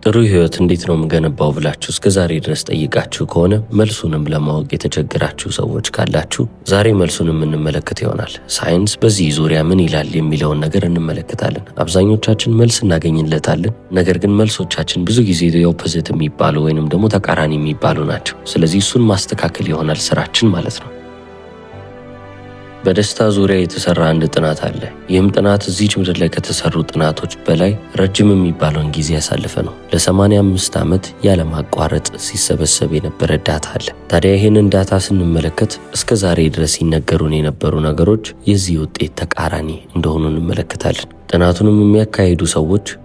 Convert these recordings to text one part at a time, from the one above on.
ጥሩ ህይወት እንዴት ነው የምገነባው ብላችሁ እስከዛሬ ድረስ ጠይቃችሁ ከሆነ መልሱንም ለማወቅ የተቸገራችሁ ሰዎች ካላችሁ ዛሬ መልሱን የምንመለከት ይሆናል። ሳይንስ በዚህ ዙሪያ ምን ይላል የሚለውን ነገር እንመለከታለን። አብዛኞቻችን መልስ እናገኝለታለን፣ ነገር ግን መልሶቻችን ብዙ ጊዜ የኦፖዚት የሚባሉ ወይንም ደግሞ ተቃራኒ የሚባሉ ናቸው። ስለዚህ እሱን ማስተካከል ይሆናል ስራችን ማለት ነው። በደስታ ዙሪያ የተሰራ አንድ ጥናት አለ። ይህም ጥናት እዚች ምድር ላይ ከተሰሩ ጥናቶች በላይ ረጅም የሚባለውን ጊዜ ያሳለፈ ነው። ለ85 ዓመት ያለማቋረጥ ሲሰበሰብ የነበረ ዳታ አለ። ታዲያ ይህንን ዳታ ስንመለከት እስከ ዛሬ ድረስ ሲነገሩን የነበሩ ነገሮች የዚህ ውጤት ተቃራኒ እንደሆኑ እንመለከታለን። ጥናቱንም የሚያካሂዱ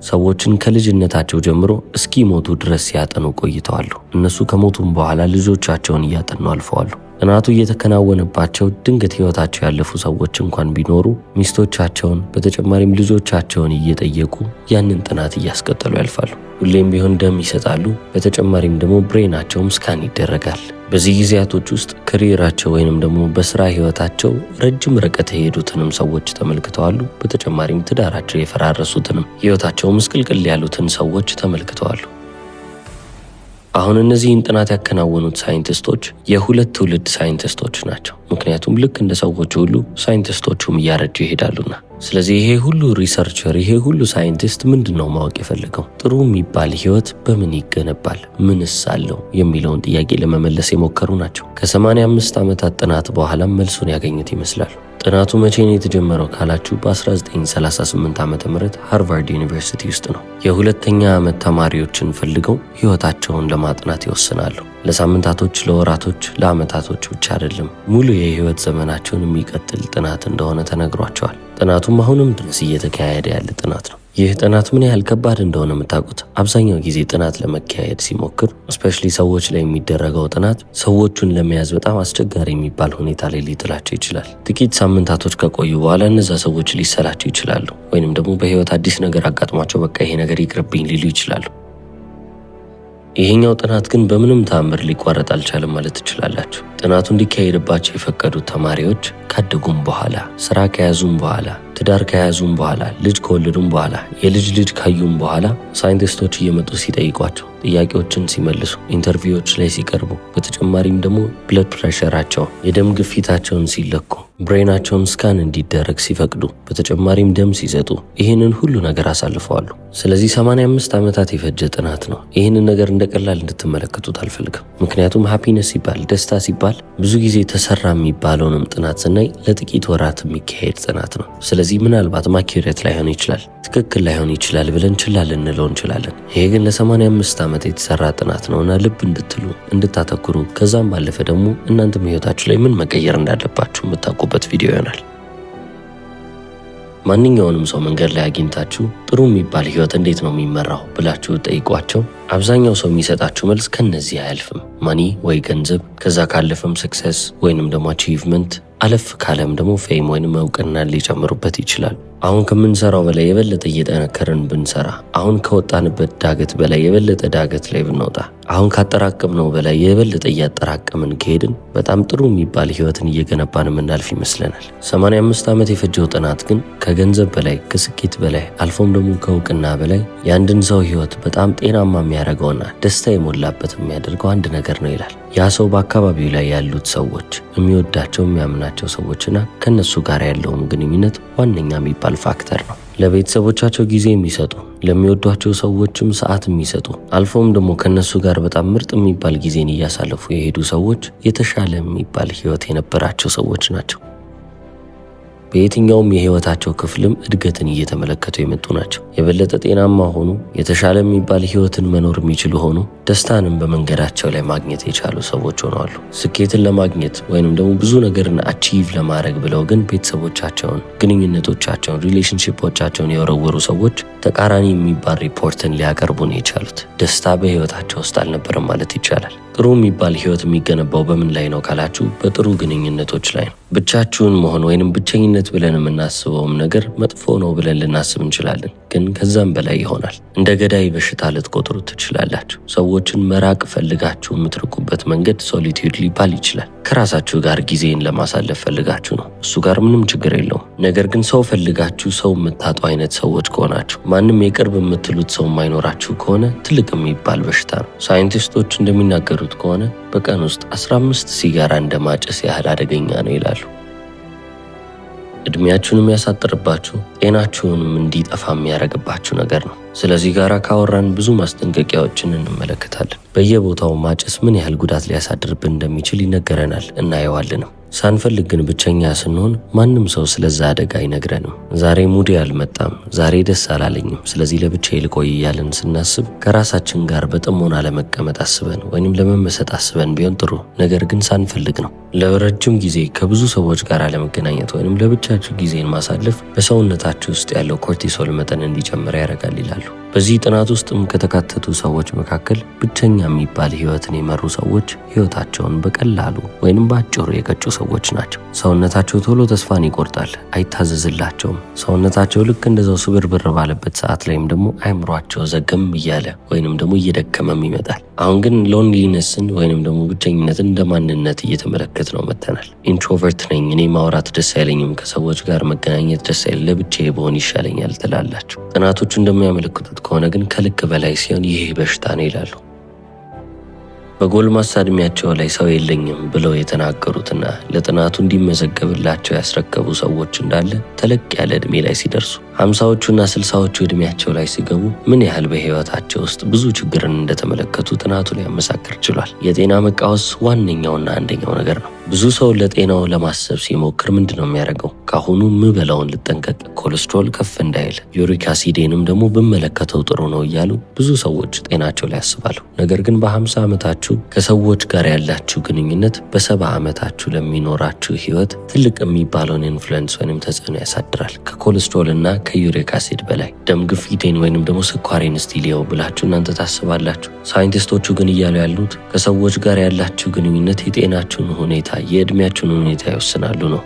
ሰዎችን ከልጅነታቸው ጀምሮ እስኪሞቱ ድረስ ሲያጠኑ ቆይተዋል። እነሱ ከሞቱም በኋላ ልጆቻቸውን እያጠኑ አልፈዋል። ጥናቱ እየተከናወነባቸው ድንገት ህይወታቸው ያለፉ ሰዎች እንኳን ቢኖሩ ሚስቶቻቸውን በተጨማሪም ልጆቻቸውን እየጠየቁ ያንን ጥናት እያስቀጠሉ ያልፋሉ። ሁሌም ቢሆን ደም ይሰጣሉ። በተጨማሪም ደግሞ ብሬናቸውም ስካን ይደረጋል። በዚህ ጊዜያቶች ውስጥ ከሪራቸው ወይንም ደግሞ በስራ ህይወታቸው ረጅም ርቀት የሄዱትንም ሰዎች ተመልክተዋል። በተጨማሪም ትዳራቸው የፈራረሱትንም ህይወታቸው ምስቅልቅል ያሉትን ሰዎች ተመልክተዋል። አሁን እነዚህን ጥናት ያከናወኑት ሳይንቲስቶች የሁለት ትውልድ ሳይንቲስቶች ናቸው። ምክንያቱም ልክ እንደ ሰዎች ሁሉ ሳይንቲስቶቹም እያረጁ ይሄዳሉና። ስለዚህ ይሄ ሁሉ ሪሰርቸር፣ ይሄ ሁሉ ሳይንቲስት ምንድነው ማወቅ የፈለገው? ጥሩ የሚባል ህይወት በምን ይገነባል? ምንስ አለው የሚለውን ጥያቄ ለመመለስ የሞከሩ ናቸው። ከ85 ዓመታት ጥናት በኋላም መልሱን ያገኙት ይመስላል። ጥናቱ መቼ ነው የተጀመረው ካላችሁ በ1938 ዓ.ም ሃርቫርድ ዩኒቨርሲቲ ውስጥ ነው። የሁለተኛ ዓመት ተማሪዎችን ፈልገው ህይወታቸውን ለማጥናት ይወስናሉ። ለሳምንታቶች፣ ለወራቶች፣ ለዓመታቶች ብቻ አይደለም፣ ሙሉ የህይወት ዘመናቸውን የሚቀጥል ጥናት እንደሆነ ተነግሯቸዋል። ጥናቱም አሁንም ድረስ እየተካሄደ ያለ ጥናት ነው። ይህ ጥናት ምን ያህል ከባድ እንደሆነ የምታውቁት አብዛኛው ጊዜ ጥናት ለመካሄድ ሲሞክር እስፔሻሊ ሰዎች ላይ የሚደረገው ጥናት ሰዎቹን ለመያዝ በጣም አስቸጋሪ የሚባል ሁኔታ ላይ ሊጥላቸው ይችላል። ጥቂት ሳምንታቶች ከቆዩ በኋላ እነዛ ሰዎች ሊሰላቸው ይችላሉ፣ ወይንም ደግሞ በህይወት አዲስ ነገር አጋጥሟቸው በቃ ይሄ ነገር ይቅርብኝ ሊሉ ይችላሉ። ይሄኛው ጥናት ግን በምንም ተአምር ሊቋረጥ አልቻለም ማለት ትችላላችሁ። ጥናቱ እንዲካሄድባቸው የፈቀዱት ተማሪዎች ካደጉም በኋላ፣ ስራ ከያዙም በኋላ፣ ትዳር ከያዙም በኋላ፣ ልጅ ከወለዱም በኋላ፣ የልጅ ልጅ ካዩም በኋላ ሳይንቲስቶች እየመጡ ሲጠይቋቸው፣ ጥያቄዎችን ሲመልሱ፣ ኢንተርቪዎች ላይ ሲቀርቡ፣ በተጨማሪም ደግሞ ብለድ ፕሬሸራቸውን፣ የደም ግፊታቸውን ሲለኩ፣ ብሬናቸውን ስካን እንዲደረግ ሲፈቅዱ፣ በተጨማሪም ደም ሲሰጡ ይህንን ሁሉ ነገር አሳልፈዋል። ስለዚህ 85 ዓመታት የፈጀ ጥናት ነው። ይህንን ነገር እንደቀላል እንድትመለከቱት አልፈልግም። ምክንያቱም ሃፒነስ ሲባል፣ ደስታ ሲባል ብዙ ጊዜ ተሰራ የሚባለውንም ጥናት ስናይ ለጥቂት ወራት የሚካሄድ ጥናት ነው። ስለዚህ ምናልባት አኪዩሬት ላይሆን ይችላል፣ ትክክል ላይሆን ይችላል ብለን ችላ ልንለው እንችላለን። ይሄ ግን ለ85 ዓመት የተሰራ ጥናት ነውና ልብ እንድትሉ እንድታተኩሩ፣ ከዛም ባለፈ ደግሞ እናንተም ህይወታችሁ ላይ ምን መቀየር እንዳለባችሁ የምታውቁበት ቪዲዮ ይሆናል። ማንኛውንም ሰው መንገድ ላይ አግኝታችሁ ጥሩ የሚባል ህይወት እንዴት ነው የሚመራው ብላችሁ ጠይቋቸው፣ አብዛኛው ሰው የሚሰጣችሁ መልስ ከነዚህ አያልፍም። ማኒ ወይ ገንዘብ፣ ከዛ ካለፈም ሰክሰስ ወይንም ደግሞ አቺቭመንት፣ አለፍ ካለም ደግሞ ፌም ወይንም እውቅና ሊጨምሩበት ይችላል። አሁን ከምንሰራው በላይ የበለጠ እየጠነከርን ብንሰራ፣ አሁን ከወጣንበት ዳገት በላይ የበለጠ ዳገት ላይ ብንወጣ፣ አሁን ካጠራቀምነው በላይ የበለጠ እያጠራቀምን ከሄድን በጣም ጥሩ የሚባል ህይወትን እየገነባን የምናልፍ ይመስለናል። 85 ዓመት የፈጀው ጥናት ግን ከገንዘብ በላይ፣ ከስኬት በላይ፣ አልፎም ደግሞ ከእውቅና በላይ የአንድን ሰው ህይወት በጣም ጤናማ የሚያደርገውና ደስታ የሞላበት የሚያደርገው አንድ ነገር ነው ይላል። ያ ሰው በአካባቢው ላይ ያሉት ሰዎች፣ የሚወዳቸው የሚያምናቸው ሰዎችና ከነሱ ጋር ያለውን ግንኙነት ዋነኛ የሚባል ፋክተር ነው። ለቤተሰቦቻቸው ጊዜ የሚሰጡ፣ ለሚወዷቸው ሰዎችም ሰዓት የሚሰጡ፣ አልፎም ደግሞ ከነሱ ጋር በጣም ምርጥ የሚባል ጊዜን እያሳለፉ የሄዱ ሰዎች የተሻለ የሚባል ህይወት የነበራቸው ሰዎች ናቸው። በየትኛውም የህይወታቸው ክፍልም እድገትን እየተመለከቱ የመጡ ናቸው። የበለጠ ጤናማ ሆኑ፣ የተሻለ የሚባል ህይወትን መኖር የሚችሉ ሆኑ፣ ደስታንም በመንገዳቸው ላይ ማግኘት የቻሉ ሰዎች ሆነዋል። ስኬትን ለማግኘት ወይንም ደግሞ ብዙ ነገርን አቺቭ ለማድረግ ብለው ግን ቤተሰቦቻቸውን፣ ግንኙነቶቻቸውን፣ ሪሌሽንሺፖቻቸውን የወረወሩ ሰዎች ተቃራኒ የሚባል ሪፖርትን ሊያቀርቡ ነው የቻሉት። ደስታ በህይወታቸው ውስጥ አልነበረም ማለት ይቻላል። ጥሩ የሚባል ህይወት የሚገነባው በምን ላይ ነው ካላችሁ በጥሩ ግንኙነቶች ላይ ነው። ብቻችሁን መሆን ወይንም ብቸኝነት ብለን የምናስበውም ነገር መጥፎ ነው ብለን ልናስብ እንችላለን። ግን ከዛም በላይ ይሆናል። እንደ ገዳይ በሽታ ልትቆጥሩት ትችላላችሁ። ሰዎችን መራቅ ፈልጋችሁ የምትርቁበት መንገድ ሶሊቲዩድ ሊባል ይችላል። ከራሳችሁ ጋር ጊዜን ለማሳለፍ ፈልጋችሁ ነው። እሱ ጋር ምንም ችግር የለውም። ነገር ግን ሰው ፈልጋችሁ ሰው የምታጡ አይነት ሰዎች ከሆናችሁ፣ ማንም የቅርብ የምትሉት ሰው የማይኖራችሁ ከሆነ ትልቅ የሚባል በሽታ ነው። ሳይንቲስቶች እንደሚናገሩት ከሆነ በቀን ውስጥ 15 ሲጋራ እንደማጨስ ያህል አደገኛ ነው ይላሉ። እድሜያችሁንም ያሳጥርባችሁ፣ ጤናችሁንም እንዲጠፋ የሚያደርግባችሁ ነገር ነው። ስለዚህ ጋር ካወራን ብዙ ማስጠንቀቂያዎችን እንመለከታለን። በየቦታው ማጨስ ምን ያህል ጉዳት ሊያሳድርብን እንደሚችል ይነገረናል፣ እናየዋለንም። ሳንፈልግ ግን ብቸኛ ስንሆን ማንም ሰው ስለዛ አደጋ አይነግረንም። ዛሬ ሙዴ አልመጣም፣ ዛሬ ደስ አላለኝም፣ ስለዚህ ለብቻዬ ልቆይ እያለን ስናስብ ከራሳችን ጋር በጥሞና ለመቀመጥ አስበን ወይንም ለመመሰጥ አስበን ቢሆን ጥሩ። ነገር ግን ሳንፈልግ ነው። ለረጅም ጊዜ ከብዙ ሰዎች ጋር አለመገናኘት ወይንም ለብቻችሁ ጊዜን ማሳለፍ በሰውነታችሁ ውስጥ ያለው ኮርቲሶል መጠን እንዲጨምር ያደርጋል ይላሉ። በዚህ ጥናት ውስጥም ከተካተቱ ሰዎች መካከል ብቸኛ የሚባል ህይወትን የመሩ ሰዎች ህይወታቸውን በቀላሉ ወይንም በአጭሩ የቀጩ ሰዎች ናቸው። ሰውነታቸው ቶሎ ተስፋን ይቆርጣል፣ አይታዘዝላቸውም። ሰውነታቸው ልክ እንደዛው ስብርብር ባለበት ሰዓት ላይም ደግሞ አእምሯቸው ዘገም እያለ ወይንም ደግሞ እየደከመም ይመጣል። አሁን ግን ሎንሊነስን ወይንም ደግሞ ብቸኝነትን እንደ ማንነት እየተመለከት ነው መተናል። ኢንትሮቨርት ነኝ፣ እኔ ማውራት ደስ አይለኝም፣ ከሰዎች ጋር መገናኘት ደስ አይለኝ፣ ለብቻዬ ብሆን ይሻለኛል ትላላችሁ። ጥናቶቹ እንደሚያመለክቱት ከሆነ ግን ከልክ በላይ ሲሆን ይህ በሽታ ነው ይላሉ። በጎልማሳ እድሜያቸው ላይ ሰው የለኝም ብለው የተናገሩትና ለጥናቱ እንዲመዘገብላቸው ያስረከቡ ሰዎች እንዳለ ተለቅ ያለ እድሜ ላይ ሲደርሱ 50ዎቹና 60ዎቹ እድሜያቸው ላይ ሲገቡ ምን ያህል በህይወታቸው ውስጥ ብዙ ችግርን እንደተመለከቱ ጥናቱ ሊያመሳክር ችሏል። የጤና መቃወስ ዋነኛውና አንደኛው ነገር ነው። ብዙ ሰው ለጤናው ለማሰብ ሲሞክር ምንድን ነው የሚያደርገው? ካሁኑ ምበላውን ልጠንቀቅ፣ ኮሌስትሮል ከፍ እንዳይል፣ ዩሪክ አሲዴንም ደግሞ ብመለከተው ጥሩ ነው እያሉ ብዙ ሰዎች ጤናቸው ላይ ያስባሉ። ነገር ግን በ50 ዓመታችሁ ከሰዎች ጋር ያላችሁ ግንኙነት በ70 ዓመታችሁ ለሚኖራችሁ ህይወት ትልቅ የሚባለውን ኢንፍሉዌንስ ወይንም ተጽዕኖ ያሳድራል። ከኮሌስትሮል እና ከዩሪክ አሲድ በላይ ደም ግፊቴን ወይንም ደግሞ ስኳሬን እስቲ ልየው ብላችሁ እናንተ ታስባላችሁ። ሳይንቲስቶቹ ግን እያሉ ያሉት ከሰዎች ጋር ያላችሁ ግንኙነት የጤናችሁን ሁኔታ፣ የእድሜያችሁን ሁኔታ ይወስናሉ ነው።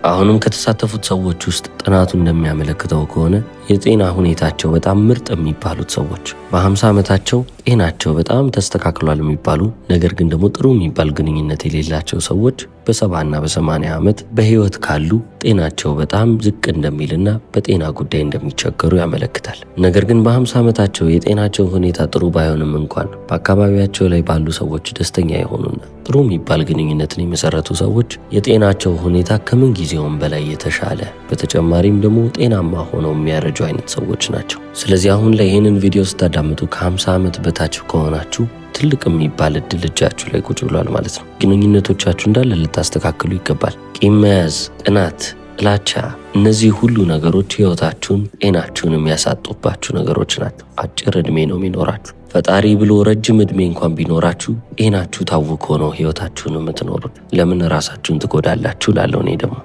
አሁንም ከተሳተፉት ሰዎች ውስጥ ጥናቱ እንደሚያመለክተው ከሆነ የጤና ሁኔታቸው በጣም ምርጥ የሚባሉት ሰዎች በ50 ዓመታቸው ጤናቸው በጣም ተስተካክሏል የሚባሉ ነገር ግን ደግሞ ጥሩ የሚባል ግንኙነት የሌላቸው ሰዎች በ70 እና በ80 ዓመት በህይወት ካሉ ጤናቸው በጣም ዝቅ እንደሚልና በጤና ጉዳይ እንደሚቸገሩ ያመለክታል። ነገር ግን በ50 ዓመታቸው የጤናቸው ሁኔታ ጥሩ ባይሆንም እንኳን በአካባቢያቸው ላይ ባሉ ሰዎች ደስተኛ የሆኑና ጥሩ የሚባል ግንኙነትን የመሰረቱ ሰዎች የጤናቸው ሁኔታ ከምን ጊዜውም በላይ የተሻለ፣ በተጨማሪም ደግሞ ጤናማ ሆነው የሚያረጁ አይነት ሰዎች ናቸው። ስለዚህ አሁን ላይ ይህንን ቪዲዮ ስታዳምጡ ከ50 ዓመት በታች ከሆናችሁ ትልቅ የሚባል እድል እጃችሁ ላይ ቁጭ ብሏል ማለት ነው። ግንኙነቶቻችሁ እንዳለ ልታስተካክሉ ይገባል። ቂም መያዝ፣ ቅናት፣ ጥላቻ፣ እነዚህ ሁሉ ነገሮች ህይወታችሁን ጤናችሁን የሚያሳጡባችሁ ነገሮች ናቸው። አጭር እድሜ ነው የሚኖራችሁ። ፈጣሪ ብሎ ረጅም እድሜ እንኳን ቢኖራችሁ ጤናችሁ ታውኮ ነው ህይወታችሁን የምትኖሩት። ለምን ራሳችሁን ትጎዳላችሁ? ላለው እኔ ደግሞ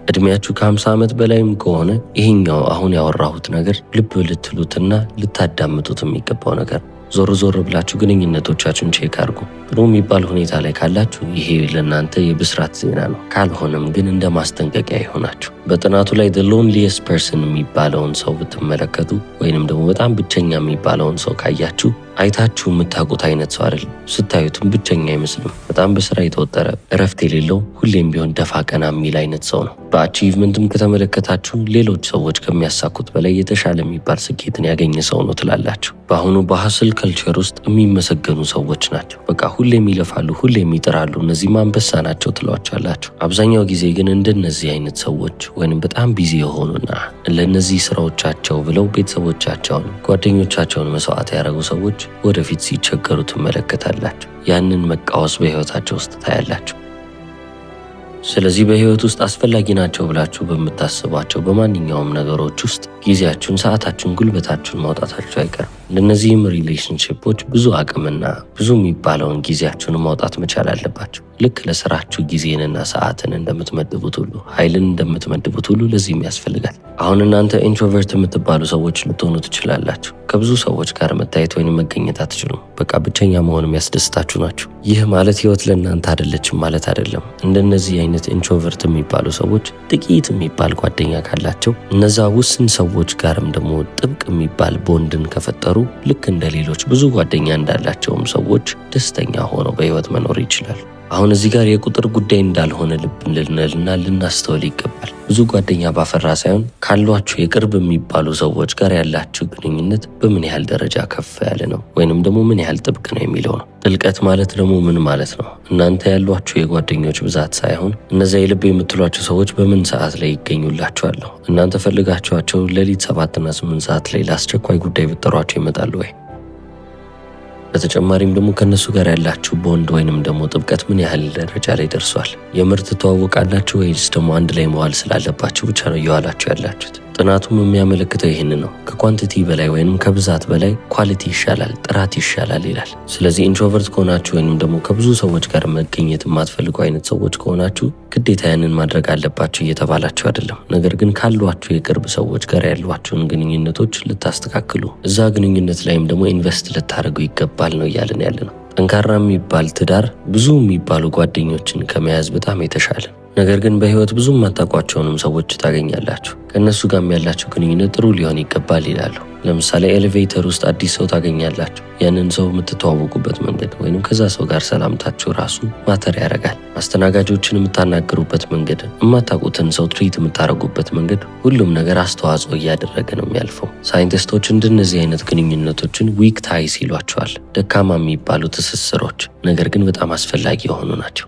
እድሜያችሁ ከ50 ዓመት በላይም ከሆነ ይሄኛው አሁን ያወራሁት ነገር ልብ ልትሉትና ልታዳምጡት የሚገባው ነገር። ዞር ዞር ብላችሁ ግንኙነቶቻችሁን ቼክ አድርጉ። ጥሩ የሚባል ሁኔታ ላይ ካላችሁ ይሄ ለእናንተ የብስራት ዜና ነው። ካልሆነም ግን እንደ ማስጠንቀቂያ ይሆናችሁ። በጥናቱ ላይ the loneliest person የሚባለውን ሰው ብትመለከቱ ወይንም ደግሞ በጣም ብቸኛ የሚባለውን ሰው ካያችሁ አይታችሁ የምታውቁት አይነት ሰው አይደለም። ስታዩትም ብቸኛ አይመስልም። በጣም በስራ የተወጠረ፣ እረፍት የሌለው፣ ሁሌም ቢሆን ደፋ ቀና የሚል አይነት ሰው ነው። በአቺቭመንትም ከተመለከታችሁ ሌሎች ሰዎች ከሚያሳኩት በላይ የተሻለ የሚባል ስኬትን ያገኘ ሰው ነው ትላላችሁ። በአሁኑ በሀስል ከልቸር ውስጥ የሚመሰገኑ ሰዎች ናቸው። በቃ ሁሌም ይለፋሉ፣ ሁሌም ይጥራሉ፣ እነዚህ አንበሳ ናቸው ትሏቸዋላችሁ። አብዛኛው ጊዜ ግን እንደነዚህ አይነት ሰዎች ወይንም በጣም ቢዚ የሆኑና ለነዚህ ስራዎቻቸው ብለው ቤተሰቦቻቸውን፣ ጓደኞቻቸውን መስዋዕት ያደረጉ ሰዎች ወደፊት ሲቸገሩ ትመለከታላችሁ። ያንን መቃወስ በህይወታቸው ውስጥ ታያላችሁ። ስለዚህ በህይወት ውስጥ አስፈላጊ ናቸው ብላችሁ በምታስቧቸው በማንኛውም ነገሮች ውስጥ ጊዜያችሁን፣ ሰዓታችሁን፣ ጉልበታችሁን ማውጣታችሁ አይቀርም። ለእነዚህም ሪሌሽንሽፖች ብዙ አቅምና ብዙ የሚባለውን ጊዜያችሁን ማውጣት መቻል አለባችሁ። ልክ ለስራችሁ ጊዜንና ሰዓትን እንደምትመድቡት ሁሉ ኃይልን እንደምትመድቡት ሁሉ ለዚህም ያስፈልጋል። አሁን እናንተ ኢንትሮቨርት የምትባሉ ሰዎች ልትሆኑ ትችላላችሁ። ከብዙ ሰዎች ጋር መታየት ወይንም መገኘት አትችሉም። በቃ ብቸኛ መሆን የሚያስደስታችሁ ናችሁ። ይህ ማለት ህይወት ለእናንተ አይደለችም ማለት አይደለም። እንደነዚህ አይነት ኢንትሮቨርት የሚባሉ ሰዎች ጥቂት የሚባል ጓደኛ ካላቸው እነዛ ውስን ሰዎች ጋርም ደግሞ ጥብቅ የሚባል ቦንድን ከፈጠሩ ልክ እንደ ሌሎች ብዙ ጓደኛ እንዳላቸውም ሰዎች ደስተኛ ሆነው በህይወት መኖር ይችላሉ። አሁን እዚህ ጋር የቁጥር ጉዳይ እንዳልሆነ ልብ ልንልና ልናስተውል ይገባል። ብዙ ጓደኛ ባፈራ ሳይሆን ካሏችሁ የቅርብ የሚባሉ ሰዎች ጋር ያላችሁ ግንኙነት በምን ያህል ደረጃ ከፍ ያለ ነው ወይንም ደግሞ ምን ያህል ጥብቅ ነው የሚለው ነው። ጥልቀት ማለት ደግሞ ምን ማለት ነው? እናንተ ያሏችሁ የጓደኞች ብዛት ሳይሆን እነዚያ የልብ የምትሏቸው ሰዎች በምን ሰዓት ላይ ይገኙላችኋል ነው። እናንተ ፈልጋችኋቸው ሌሊት 7 እና 8 ሰዓት ላይ ለአስቸኳይ ጉዳይ ብትጠሯቸው ይመጣሉ ወይ? በተጨማሪም ደግሞ ከነሱ ጋር ያላችሁ ቦንድ ወይንም ደግሞ ጥብቀት ምን ያህል ደረጃ ላይ ደርሷል? የምርት ተዋወቃላችሁ ወይስ ደግሞ አንድ ላይ መዋል ስላለባችሁ ብቻ ነው እየዋላችሁ ያላችሁት? ጥናቱም የሚያመለክተው ይህን ነው። ከኳንቲቲ በላይ ወይንም ከብዛት በላይ ኳሊቲ ይሻላል፣ ጥራት ይሻላል ይላል። ስለዚህ ኢንትሮቨርት ከሆናችሁ ወይንም ደግሞ ከብዙ ሰዎች ጋር መገኘት የማትፈልጉ አይነት ሰዎች ከሆናችሁ ግዴታ ያንን ማድረግ አለባችሁ እየተባላችሁ አይደለም። ነገር ግን ካሏችሁ የቅርብ ሰዎች ጋር ያሏችሁን ግንኙነቶች ልታስተካክሉ፣ እዛ ግንኙነት ላይም ደግሞ ኢንቨስት ልታደርጉ ይገባል ነው እያልን ያለ ነው። ጠንካራ የሚባል ትዳር ብዙ የሚባሉ ጓደኞችን ከመያዝ በጣም የተሻለ። ነገር ግን በህይወት ብዙ የማታውቋቸውንም ሰዎች ታገኛላችሁ። ከእነሱ ጋርም ያላችሁ ግንኙነት ጥሩ ሊሆን ይገባል ይላሉ። ለምሳሌ ኤሌቬተር ውስጥ አዲስ ሰው ታገኛላችሁ። ያንን ሰው የምትተዋወቁበት መንገድ ወይንም ከዛ ሰው ጋር ሰላምታችሁ ራሱ ማተር ያደርጋል። አስተናጋጆችን የምታናገሩበት መንገድ፣ የማታውቁትን ሰው ትሪት የምታደርጉበት መንገድ፣ ሁሉም ነገር አስተዋጽኦ እያደረገ ነው የሚያልፈው። ሳይንቲስቶች እንደነዚህ አይነት ግንኙነቶችን ዊክ ታይስ ይሏቸዋል። ደካማ የሚባሉ ትስስሮች፣ ነገር ግን በጣም አስፈላጊ የሆኑ ናቸው።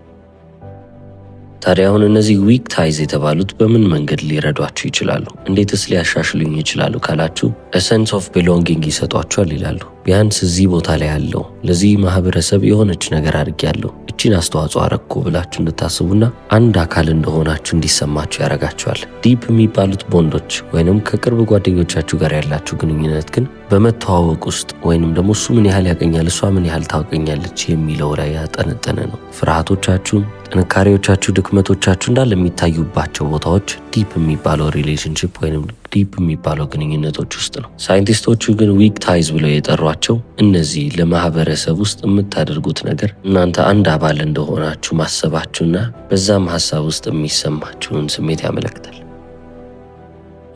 ታዲያ አሁን እነዚህ ዊክ ታይዝ የተባሉት በምን መንገድ ሊረዷችሁ ይችላሉ? እንዴትስ ሊያሻሽሉኝ ይችላሉ ካላችሁ ሰንስ ኦፍ ቢሎንጊንግ ይሰጧችኋል ይላሉ። ቢያንስ እዚህ ቦታ ላይ ያለው ለዚህ ማህበረሰብ የሆነች ነገር አድርጌያለሁ፣ እቺን አስተዋጽኦ አረግኩ ብላችሁ እንድታስቡና አንድ አካል እንደሆናችሁ እንዲሰማችሁ ያደርጋችኋል። ዲፕ የሚባሉት ቦንዶች ወይንም ከቅርብ ጓደኞቻችሁ ጋር ያላችሁ ግንኙነት ግን በመተዋወቅ ውስጥ ወይንም ደግሞ እሱ ምን ያህል ያገኛል፣ እሷ ምን ያህል ታውቀኛለች የሚለው ላይ ያጠነጠነ ነው። ፍርሃቶቻችሁ፣ ጥንካሬዎቻችሁ፣ ድክመቶቻችሁ እንዳለ የሚታዩባቸው ቦታዎች ዲፕ የሚባለው ሪሌሽንሽፕ ወይንም ዲፕ የሚባለው ግንኙነቶች ውስጥ ነው። ሳይንቲስቶቹ ግን ዊክ ታይዝ ብለው የጠሯቸው እነዚህ ለማህበረሰብ ውስጥ የምታደርጉት ነገር እናንተ አንድ አባል እንደሆናችሁ ማሰባችሁና በዛም ሀሳብ ውስጥ የሚሰማችሁን ስሜት ያመለክታል።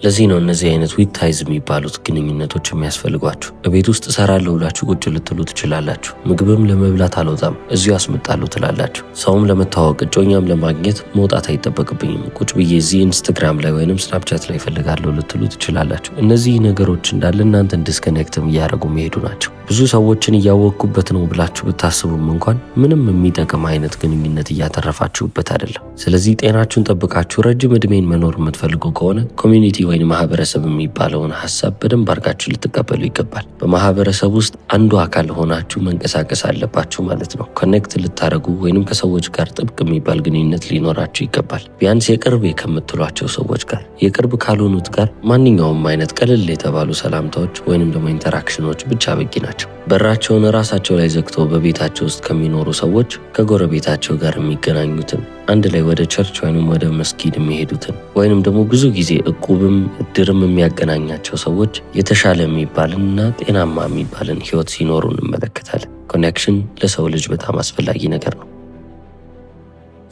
ለዚህ ነው እነዚህ አይነት ዊክ ታይዝ የሚባሉት ግንኙነቶች የሚያስፈልጓችሁ። በቤት ውስጥ እሰራለሁ ብላችሁ ቁጭ ልትሉ ትችላላችሁ። ምግብም ለመብላት አልወጣም እዚሁ አስመጣለሁ ትላላችሁ። ሰውም ለመታወቅ እጮኛም ለማግኘት መውጣት አይጠበቅብኝም፣ ቁጭ ብዬ እዚህ ኢንስታግራም ላይ ወይንም ስናፕቻት ላይ ፈልጋለሁ ልትሉ ትችላላችሁ። እነዚህ ነገሮች እንዳለ እናንተን ዲስከኔክትም እያደረጉ መሄዱ ናቸው። ብዙ ሰዎችን እያወቅኩበት ነው ብላችሁ ብታስቡም እንኳን ምንም የሚጠቅም አይነት ግንኙነት እያተረፋችሁበት አይደለም። ስለዚህ ጤናችሁን ጠብቃችሁ ረጅም ዕድሜን መኖር የምትፈልጉ ከሆነ ኮሚኒቲ ወይም ማህበረሰብ የሚባለውን ሀሳብ በደንብ አድርጋችሁ ልትቀበሉ ይገባል። በማህበረሰብ ውስጥ አንዱ አካል ሆናችሁ መንቀሳቀስ አለባችሁ ማለት ነው። ኮኔክት ልታደርጉ ወይንም ከሰዎች ጋር ጥብቅ የሚባል ግንኙነት ሊኖራችሁ ይገባል። ቢያንስ የቅርብ ከምትሏቸው ሰዎች ጋር፣ የቅርብ ካልሆኑት ጋር ማንኛውም አይነት ቀለል የተባሉ ሰላምታዎች ወይንም ደግሞ ኢንተራክሽኖች ብቻ በቂ ናቸው። በራቸውን ራሳቸው ላይ ዘግተው በቤታቸው ውስጥ ከሚኖሩ ሰዎች ከጎረቤታቸው ጋር የሚገናኙትን፣ አንድ ላይ ወደ ቸርች ወይንም ወደ መስጊድ የሚሄዱትን ወይንም ደግሞ ብዙ ጊዜ እቁብም እድርም የሚያገናኛቸው ሰዎች የተሻለ የሚባልንና ጤናማ የሚባልን ህይወት ሲኖሩ እንመለከታለን። ኮኔክሽን ለሰው ልጅ በጣም አስፈላጊ ነገር ነው።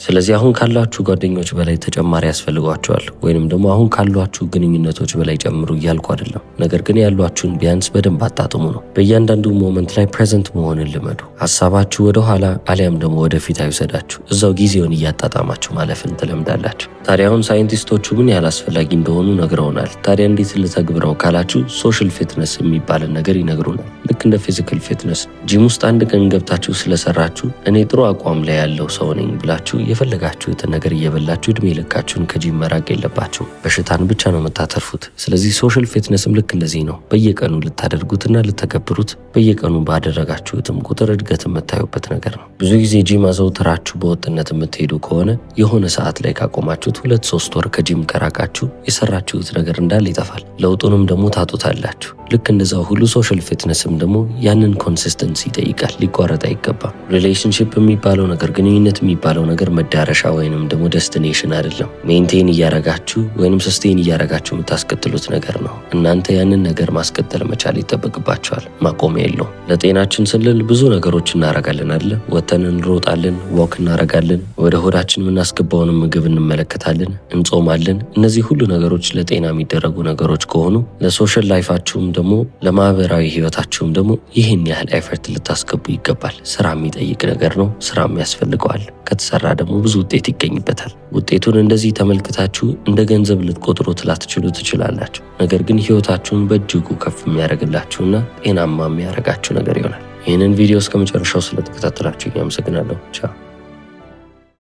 ስለዚህ አሁን ካላችሁ ጓደኞች በላይ ተጨማሪ ያስፈልጓቸዋል ወይንም ደግሞ አሁን ካሏችሁ ግንኙነቶች በላይ ጨምሩ እያልኩ አይደለም። ነገር ግን ያሏችሁን ቢያንስ በደንብ አጣጥሙ ነው። በእያንዳንዱ ሞመንት ላይ ፕሬዘንት መሆንን ልመዱ። ሀሳባችሁ ወደ ኋላ አሊያም ደግሞ ወደፊት አይውሰዳችሁ። እዛው ጊዜውን እያጣጣማችሁ ማለፍን ትለምዳላችሁ። ታዲያ አሁን ሳይንቲስቶቹ ምን ያህል አስፈላጊ እንደሆኑ ነግረውናል። ታዲያ እንዴት ልተግብረው ካላችሁ ሶሻል ፊትነስ የሚባልን ነገር ይነግሩናል። ልክ እንደ ፊዚካል ፊትነስ ጂም ውስጥ አንድ ቀን ገብታችሁ ስለሰራችሁ እኔ ጥሩ አቋም ላይ ያለው ሰው ነኝ ብላችሁ የፈለጋችሁትን ነገር እየበላችሁ እድሜ ልካችሁን ከጂም መራቅ የለባችሁ። በሽታን ብቻ ነው የምታተርፉት። ስለዚህ ሶሻል ፊትነስም ልክ እንደዚህ ነው። በየቀኑ ልታደርጉትና ልተገብሩት፣ በየቀኑ ባደረጋችሁትም ቁጥር እድገት የምታዩበት ነገር ነው። ብዙ ጊዜ ጂም አዘውትራችሁ በወጥነት የምትሄዱ ከሆነ የሆነ ሰዓት ላይ ካቆማችሁት 2-3 ወር ከጂም ከራቃችሁ የሰራችሁት ነገር እንዳለ ይጠፋል። ለውጡንም ደግሞ ታጡታላችሁ። ልክ እንደዛው ሁሉ ሶሻል ፊትነስም ደግሞ ያንን ኮንሲስተንሲ ይጠይቃል። ሊቋረጥ አይገባም። ሪሌሽንሺፕ የሚባለው ነገር፣ ግንኙነት የሚባለው ነገር መዳረሻ ወይንም ደግሞ ደስቲኔሽን አይደለም። ሜንቴን እያረጋችሁ ወይንም ሰስቴን እያረጋችሁ የምታስቀጥሉት ነገር ነው። እናንተ ያንን ነገር ማስቀጠል መቻል ይጠበቅባቸዋል። ማቆሚያ የለውም። ለጤናችን ስንል ብዙ ነገሮች እናረጋለን አይደለ? ወተን እንሮጣለን፣ ወክ እናረጋለን፣ ወደ ሆዳችን የምናስገባውን ምግብ እንመለከታለን፣ እንጾማለን። እነዚህ ሁሉ ነገሮች ለጤና የሚደረጉ ነገሮች ከሆኑ ለሶሻል ላይፋችሁም ደግሞ ለማህበራዊ ህይወታችሁም ደግሞ ይህን ያህል ኤፈርት ልታስገቡ ይገባል። ስራ የሚጠይቅ ነገር ነው። ስራም ያስፈልገዋል። ከተሰራ ደግሞ ብዙ ውጤት ይገኝበታል። ውጤቱን እንደዚህ ተመልክታችሁ እንደ ገንዘብ ልትቆጥሩት ላትችሉ ትችላላችሁ። ነገር ግን ህይወታችሁን በእጅጉ ከፍ የሚያደርግላችሁና ጤናማ የሚያደርጋችሁ ነገር ይሆናል። ይህንን ቪዲዮ እስከ መጨረሻው ስለተከታተላችሁ አመሰግናለሁ። ቻው።